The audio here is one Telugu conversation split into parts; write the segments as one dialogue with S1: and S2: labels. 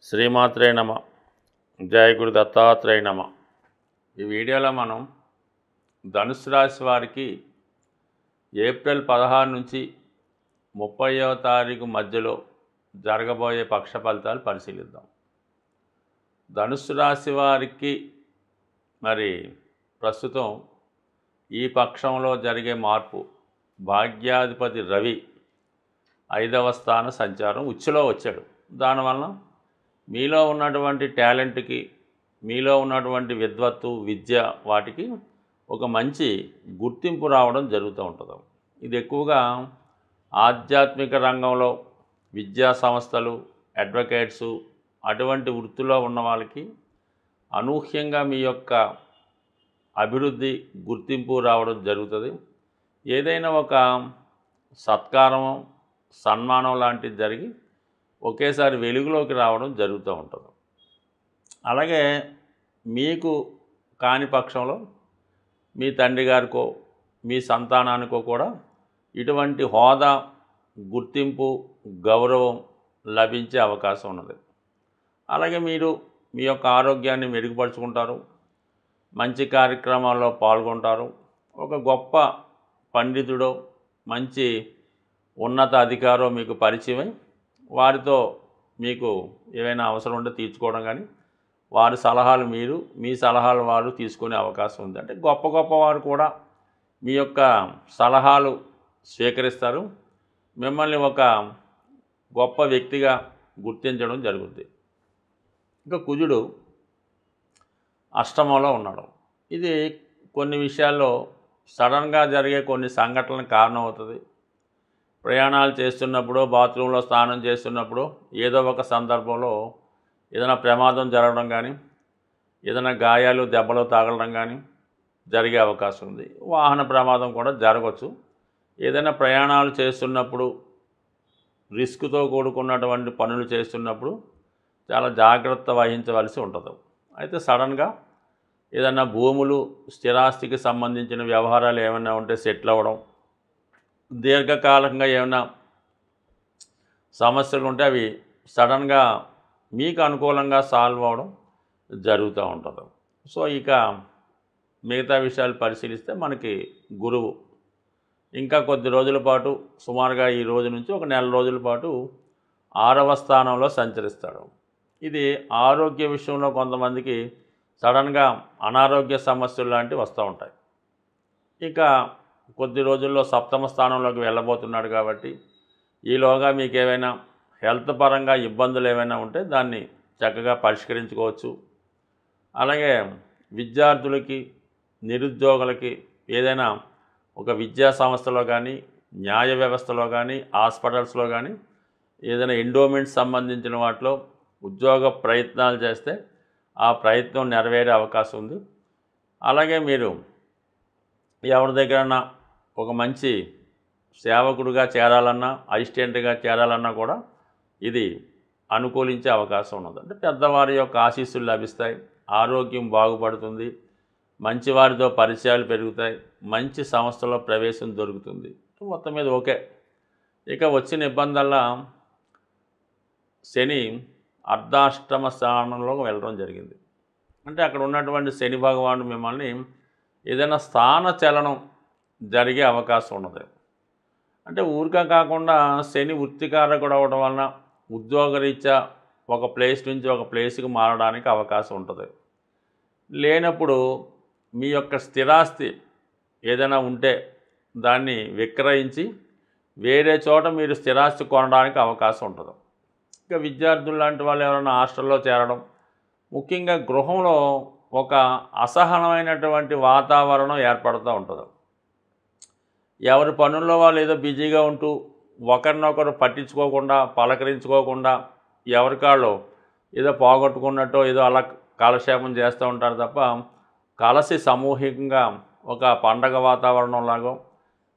S1: శ్రీమాత్రే నమ. జయ గురు దత్తాత్రేయ నమ. ఈ వీడియోలో మనం ధనుసు రాశి వారికి ఏప్రిల్ 16 నుంచి 30వ తారీఖు మధ్యలో జరగబోయే పక్ష ఫలితాలు పరిశీలిద్దాం. ధనుసు రాశి వారికి మరి ప్రస్తుతం ఈ పక్షంలో జరిగే మార్పు, భాగ్యాధిపతి రవి 5వ స్థాన సంచారం ఉచ్చులో వచ్చాడు. దానివల్ల మీలో ఉన్నటువంటి టాలెంట్కి, మీలో ఉన్నటువంటి విద్వత్తు, విద్య, వాటికి ఒక మంచి గుర్తింపు రావడం జరుగుతూ ఉంటుంది. ఇది ఎక్కువగా ఆధ్యాత్మిక రంగంలో విద్యా సంస్థలు, అడ్వకేట్సు, అటువంటి వృత్తిలో ఉన్న వాళ్ళకి అనూహ్యంగా మీ యొక్క అభివృద్ధి, గుర్తింపు రావడం జరుగుతుంది. ఏదైనా ఒక సత్కారం, సన్మానం లాంటిది జరిగి ఒకేసారి వెలుగులోకి రావడం జరుగుతూ ఉంటుంది. అలాగే మీకు కాని పక్షంలో మీ తండ్రి గారికో, మీ సంతానానికో కూడా ఇటువంటి హోదా, గుర్తింపు, గౌరవం లభించే అవకాశం ఉన్నది. అలాగే మీరు మీ యొక్క ఆరోగ్యాన్ని మెరుగుపరుచుకుంటారు, మంచి కార్యక్రమాల్లో పాల్గొంటారు. ఒక గొప్ప పండితుడో, మంచి ఉన్నత అధికారో మీకు పరిచయం, వారితో మీకు ఏవైనా అవసరం ఉంటే తీర్చుకోవడం కానీ, వారి సలహాలు మీరు, మీ సలహాలు వారు తీసుకునే అవకాశం ఉంది. అంటే గొప్ప గొప్ప వారు కూడా మీ యొక్క సలహాలు స్వీకరిస్తారు, మిమ్మల్ని ఒక గొప్ప వ్యక్తిగా గుర్తించడం జరుగుతుంది. ఇంకా కుజుడు అష్టమంలో ఉన్నాడు. ఇది కొన్ని విషయాల్లో సడన్గా జరిగే కొన్ని సంఘటనలకు కారణం అవుతుంది. ప్రయాణాలు చేస్తున్నప్పుడు, బాత్రూంలో స్నానం చేస్తున్నప్పుడు ఏదో ఒక సందర్భంలో ఏదైనా ప్రమాదం జరగడం కానీ, ఏదైనా గాయాలు, దెబ్బలు తగలడం కానీ జరిగే అవకాశం ఉంది. వాహన ప్రమాదం కూడా జరగవచ్చు. ఏదైనా ప్రయాణాలు చేస్తున్నప్పుడు, రిస్క్తో కూడుకున్నటువంటి పనులు చేస్తున్నప్పుడు చాలా జాగ్రత్త వహించవలసి ఉంటుంది. అయితే సడన్గా ఏదైనా భూములు, స్థిరాస్తికి సంబంధించిన వ్యవహారాలు ఏమైనా ఉంటే సెటిల్ అవ్వడం, దీర్ఘకాలంగా ఏమైనా సమస్యలు ఉంటే అవి సడన్గా మీకు అనుకూలంగా సాల్వ్ అవ్వడం జరుగుతూ ఉంటుంది. సో ఇక మిగతా విషయాలు పరిశీలిస్తే మనకి గురువు ఇంకా కొద్ది రోజుల పాటు, సుమారుగా ఈ రోజు నుంచి ఒక నెల రోజుల పాటు 6వ స్థానంలో సంచరిస్తాడు. ఇది ఆరోగ్య విషయంలో కొంతమందికి సడన్గా అనారోగ్య సమస్యలు లాంటివి వస్తూ ఉంటాయి. ఇక కొద్ది రోజుల్లో 7వ స్థానంలోకి వెళ్ళబోతున్నాడు కాబట్టి ఈలోగా మీకు ఏవైనా హెల్త్ పరంగా ఇబ్బందులు ఏమైనా ఉంటే దాన్ని చక్కగా పరిష్కరించుకోవచ్చు. అలాగే విద్యార్థులకి, నిరుద్యోగులకి ఏదైనా ఒక విద్యా సంస్థలో కానీ, న్యాయ వ్యవస్థలో కానీ, హాస్పిటల్స్లో కానీ ఏదైనా ఎండోమెంట్స్ సంబంధించిన వాటిలో ఉద్యోగ ప్రయత్నాలు చేస్తే ఆ ప్రయత్నం నెరవేరే అవకాశం ఉంది. అలాగే మీరు ఎవరి దగ్గరన్నా ఒక మంచి సేవకుడిగా చేరాలన్నా, అసిస్టెంట్గా చేరాలన్నా కూడా ఇది అనుకూలించే అవకాశం ఉన్నది. అంటే పెద్దవారి యొక్క ఆశీస్సులు లభిస్తాయి, ఆరోగ్యం బాగుపడుతుంది, మంచివారితో పరిచయాలు పెరుగుతాయి, మంచి సంస్థలో ప్రవేశం దొరుకుతుంది. మొత్తం మీద ఓకే. ఇక వచ్చిన ఇబ్బందల్లా శని అర్ధాష్టమ స్థానంలో వెళ్ళడం జరిగింది. అంటే అక్కడ ఉన్నటువంటి శని భగవానుడు మిమ్మల్ని ఏదైనా స్థాన చలనం జరిగే అవకాశం ఉన్నది. అంటే ఊరికే కాకుండా శని వృత్తికారకుడు అవ్వడం వలన ఉద్యోగరీత్యా ఒక ప్లేస్ నుంచి ఒక ప్లేస్కి మారడానికి అవకాశం ఉంటుంది. లేనప్పుడు మీ యొక్క స్థిరాస్తి ఏదైనా ఉంటే దాన్ని విక్రయించి వేరే చోట మీరు స్థిరాస్తి కొనడానికి అవకాశం ఉంటుంది. ఇక విద్యార్థులు లాంటి వాళ్ళు ఎవరైనా హాస్టల్లో చేరడం, ముఖ్యంగా గృహంలో ఒక అసహనమైనటువంటి వాతావరణం ఏర్పడుతూ ఉంటుంది. ఎవరి పనుల్లో వాళ్ళు ఏదో బిజీగా ఉంటూ ఒకరినొకరు పట్టించుకోకుండా, పలకరించుకోకుండా ఎవరికాళ్ళు ఏదో పోగొట్టుకున్నట్టు ఏదో అలా కాలక్షేపం చేస్తూ ఉంటారు తప్ప కలిసి సమూహికంగా ఒక పండగ వాతావరణంలాగో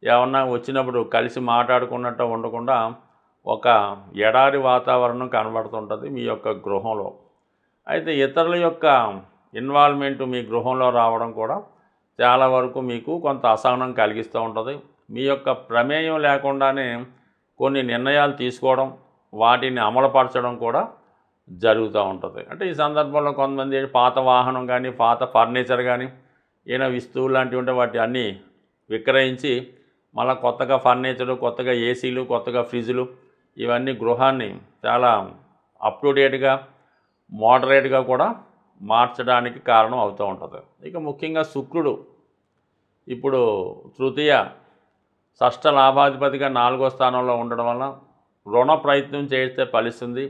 S1: ఏమన్నా వచ్చినప్పుడు కలిసి మాట్లాడుకున్నట్టు ఉండకుండా ఒక ఎడారి వాతావరణం కనబడుతుంటుంది మీ యొక్క గృహంలో. అయితే ఇతరుల యొక్క ఇన్వాల్వ్మెంట్ మీ గృహంలో రావడం కూడా చాలా వరకు మీకు కొంత అసహనం కలిగిస్తూ ఉంటుంది. మీ యొక్క ప్రమేయం లేకుండానే కొన్ని నిర్ణయాలు తీసుకోవడం, వాటిని అమలుపరచడం కూడా జరుగుతూ ఉంటుంది. అంటే ఈ సందర్భంలో కొంతమంది పాత వాహనం కానీ, పాత ఫర్నిచర్ కానీ, ఏమైనా వస్తువులు లాంటివి ఉంటే వాటి అన్నీ విక్రయించి మళ్ళీ కొత్తగా ఫర్నిచరు, కొత్తగా ఏసీలు, కొత్తగా ఫ్రిడ్జ్లు ఇవన్నీ గృహాన్ని చాలా అప్ టు డేట్గా, మోడరేట్గా కూడా మార్చడానికి కారణం అవుతూ ఉంటుంది. ఇక ముఖ్యంగా శుక్రుడు ఇప్పుడు తృతీయ షష్ఠ లాభాధిపతిగా 4వ స్థానంలో ఉండడం వల్ల రుణ ప్రయత్నం చేస్తే ఫలిస్తుంది.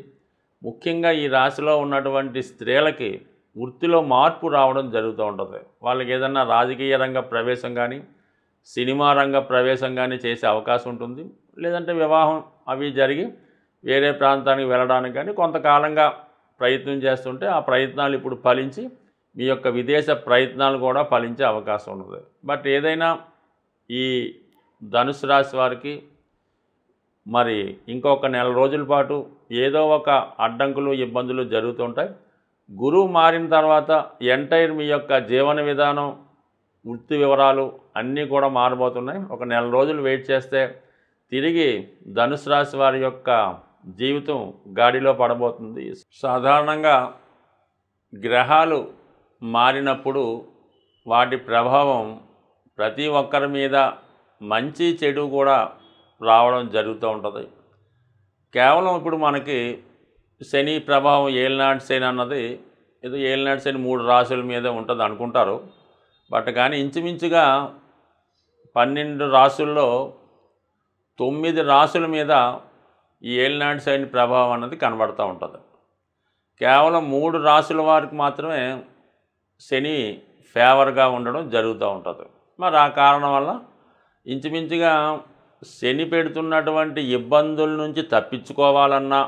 S1: ముఖ్యంగా ఈ రాశిలో ఉన్నటువంటి స్త్రీలకి వృత్తిలో మార్పు రావడం జరుగుతూ ఉంటుంది. వాళ్ళకి ఏదన్నా రాజకీయ రంగ ప్రవేశం కానీ, సినిమా రంగ ప్రవేశం కానీ చేసే అవకాశం ఉంటుంది. లేదంటే వివాహం అవి జరిగి వేరే ప్రాంతానికి వెళ్ళడానికి కానీ కొంతకాలంగా ప్రయత్నం చేస్తుంటే ఆ ప్రయత్నాలు ఇప్పుడు ఫలించి మీ యొక్క విదేశ ప్రయత్నాలు కూడా ఫలించే అవకాశం ఉంటుంది. బట్ ఏదైనా ఈ ధనుసు రాశి వారికి మరి ఇంకొక నెల రోజుల పాటు ఏదో ఒక అడ్డంకులు, ఇబ్బందులు జరుగుతుంటాయి. గురువు మారిన తర్వాత ఎంటైర్ మీ యొక్క జీవన విధానం, వృత్తి వివరాలు అన్నీ కూడా మారబోతున్నాయి. ఒక నెల రోజులు వెయిట్ చేస్తే తిరిగి ధనుసు రాశి వారి యొక్క జీవితం గాడిలో పడబోతుంది. సాధారణంగా గ్రహాలు మారినప్పుడు వాటి ప్రభావం ప్రతి ఒక్కరి మీద మంచి చెడు కూడా రావడం జరుగుతూ ఉంటుంది. కేవలం ఇప్పుడు మనకి శని ప్రభావం ఏలినాటి శని అన్నది ఏదో ఏలినాటి శని 3 రాశుల మీద ఉంటుంది అనుకుంటారు. బట్ కానీ ఇంచుమించుగా 12 రాశుల్లో 9 రాశుల మీద ఈ ఏలినాటి శని ప్రభావం అన్నది కనబడుతూ ఉంటుంది. కేవలం 3 రాశుల వారికి మాత్రమే శని ఫేవర్గా ఉండడం జరుగుతూ ఉంటుంది. మరి ఆ కారణం వల్ల ఇంచుమించుగా శని పెడుతున్నటువంటి ఇబ్బందుల నుంచి తప్పించుకోవాలన్నా,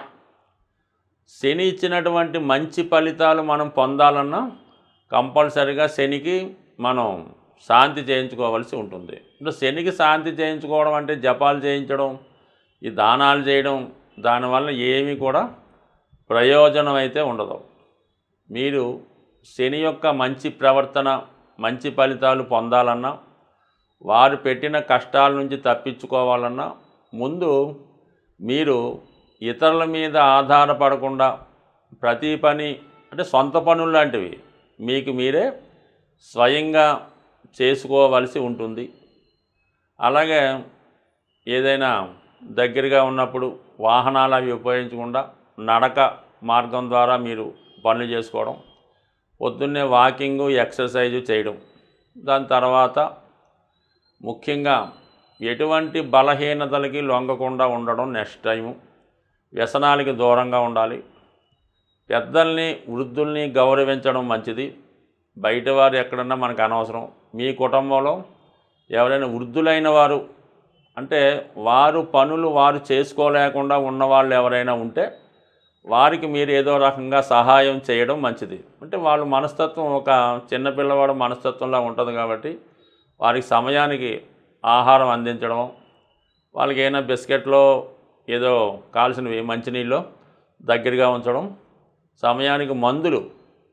S1: శని ఇచ్చినటువంటి మంచి ఫలితాలు మనం పొందాలన్నా కంపల్సరిగా శనికి మనం శాంతి చేయించుకోవాల్సి ఉంటుంది. ఇప్పుడు శనికి శాంతి చేయించుకోవడం అంటే జపాలు చేయించడం, ఈ దానాలు చేయడం, దానివల్ల ఏమీ కూడా ప్రయోజనం అయితే ఉండదు. మీరు శని యొక్క మంచి ప్రవర్తన, మంచి ఫలితాలు పొందాలన్నా, వారు పెట్టిన కష్టాల నుంచి తప్పించుకోవాలన్నా ముందు మీరు ఇతరుల మీద ఆధారపడకుండా ప్రతి పని అంటే సొంత పనులు లాంటివి మీకు మీరే స్వయంగా చేసుకోవలసి ఉంటుంది. అలాగే ఏదైనా దగ్గరగా ఉన్నప్పుడు వాహనాలు అవి ఉపయోగించకుండా నడక మార్గం ద్వారా మీరు పనులు చేసుకోవడం, పొద్దున్నే వాకింగు, ఎక్సర్సైజు చేయడం, దాని తర్వాత ముఖ్యంగా ఎటువంటి బలహీనతలకి లొంగకుండా ఉండడం. నెక్స్ట్ టైము వ్యసనాలకి దూరంగా ఉండాలి. పెద్దల్ని, వృద్ధుల్ని గౌరవించడం మంచిది. బయట వారు ఎక్కడన్నా మనకు అనవసరం. మీ కుటుంబంలో ఎవరైనా వృద్ధులైన వారు అంటే వారు పనులు వారు చేసుకోలేకుండా ఉన్నవాళ్ళు ఎవరైనా ఉంటే వారికి మీరు ఏదో రకంగా సహాయం చేయడం మంచిది. అంటే వాళ్ళ మనస్తత్వం ఒక చిన్నపిల్లవాడు మనస్తత్వంలా ఉంటుంది కాబట్టి వారికి సమయానికి ఆహారం అందించడం, వాళ్ళకి ఏమైనా బిస్కెట్లో ఏదో కావాల్సినవి మంచినీళ్ళు దగ్గరగా ఉంచడం, సమయానికి మందులు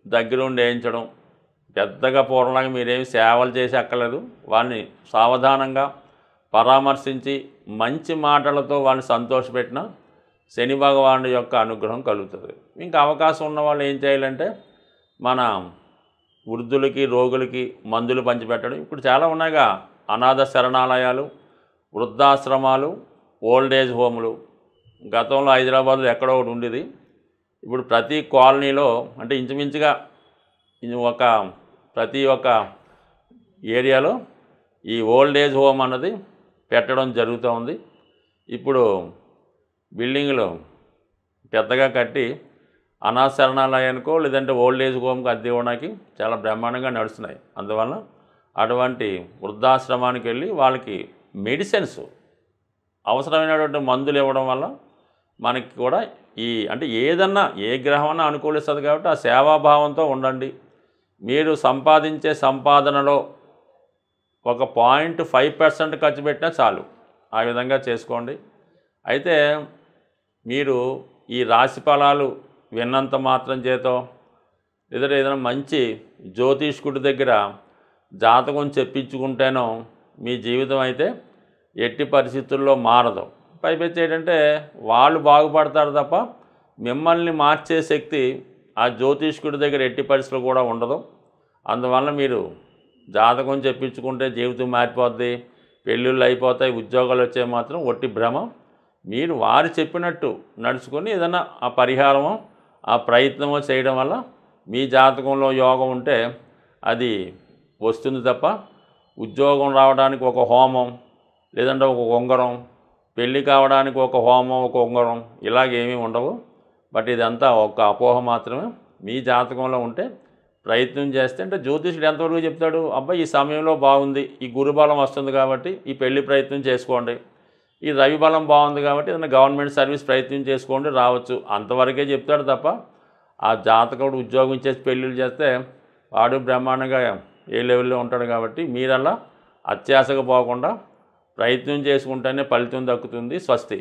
S1: దగ్గరుండి వేయించడం. పెద్దగా పూర్వంలాగా మీరేమి సేవలు చేసి అక్కర్లేదు. వాళ్ళని సావధానంగా పరామర్శించి మంచి మాటలతో వాళ్ళని సంతోషపెట్టిన శని భగవానుడి యొక్క అనుగ్రహం కలుగుతుంది. ఇంకా అవకాశం ఉన్న వాళ్ళు ఏం చేయాలంటే మన వృద్ధులకి, రోగులకి మందులు పంచిపెట్టడం. ఇప్పుడు చాలా ఉన్నాయిగా అనాథ శరణాలయాలు, వృద్ధాశ్రమాలు, ఓల్డ్ ఏజ్ హోములు. గతంలో హైదరాబాద్లో ఎక్కడో ఒకటి ఉండేది. ఇప్పుడు ప్రతి కాలనీలో అంటే ఇంచుమించుగా ప్రతి ఒక్క ఏరియాలో ఈ ఓల్డ్ ఏజ్ హోమ్ అన్నది పెట్టడం జరుగుతూ ఉంది. ఇప్పుడు బిల్డింగ్లు పెద్దగా కట్టి అనాథ శరణాలయానికో లేదంటే ఓల్డ్ ఏజ్ హోమ్కి అద్దె ఇవ్వడానికి చాలా బ్రహ్మాండంగా నడుస్తున్నాయి. అందువల్ల అటువంటి వృద్ధాశ్రమానికి వెళ్ళి వాళ్ళకి మెడిసిన్స్, అవసరమైనటువంటి మందులు ఇవ్వడం వల్ల మనకి కూడా అంటే ఏదన్నా ఏ గ్రహమన్నా అనుకూలిస్తుంది కాబట్టి ఆ సేవాభావంతో ఉండండి. మీరు సంపాదించే సంపాదనలో ఒక 0.5% ఖర్చు పెట్టినా చాలు. ఆ విధంగా చేసుకోండి. అయితే మీరు ఈ రాశి ఫలాలు విన్నంత మాత్రం చేతో లేదా ఏదైనా మంచి జ్యోతిష్కుడి దగ్గర జాతకం చెప్పించుకుంటేనో మీ జీవితం అయితే ఎట్టి పరిస్థితుల్లో మారదు. పైపెచ్చి ఏంటంటే వాళ్ళు బాగుపడతారు తప్ప మిమ్మల్ని మార్చే శక్తి ఆ జ్యోతిష్కుడి దగ్గర ఎట్టి పరిస్థితులు కూడా ఉండదు. అందువల్ల మీరు జాతకం చెప్పించుకుంటే జీవితం మారిపోద్ది, పెళ్ళిళ్ళు అయిపోతాయి, ఉద్యోగాలు వచ్చాయి మాత్రం ఒట్టి భ్రమ. మీరు వారు చెప్పినట్టు నడుచుకొని ఏదైనా ఆ పరిహారమో ఆ ప్రయత్నమో చేయడం వల్ల మీ జాతకంలో యోగం ఉంటే అది వస్తుంది తప్ప ఉద్యోగం రావడానికి ఒక హోమం, లేదంటే ఒక ఉంగరం, పెళ్ళి కావడానికి ఒక హోమం, ఒక ఉంగరం ఇలాగేమీ ఉండవు. బట్ ఇదంతా ఒక అపోహ మాత్రమే. మీ జాతకంలో ఉంటే ప్రయత్నం చేస్తే, అంటే జ్యోతిష్యుడు ఎంతవరకు చెప్తాడు, అబ్బాయి ఈ సమయంలో బాగుంది, ఈ గురుబలం వస్తుంది కాబట్టి ఈ పెళ్లి ప్రయత్నం చేసుకోండి, ఈ రవి బలం బాగుంది కాబట్టి ఏదైనా గవర్నమెంట్ సర్వీస్ ప్రయత్నం చేసుకోండి, రావచ్చు, అంతవరకే చెప్తాడు తప్ప ఆ జాతకుడు ఉద్యోగం చేసి పెళ్ళిళ్ళు చేస్తే వాడు బ్రహ్మాండంగా ఏ లెవెల్లో ఉంటాడు. కాబట్టి మీరలా అత్యాశగా పోకుండా ప్రయత్నం చేసుకుంటేనే ఫలితం దక్కుతుంది. స్వస్తి.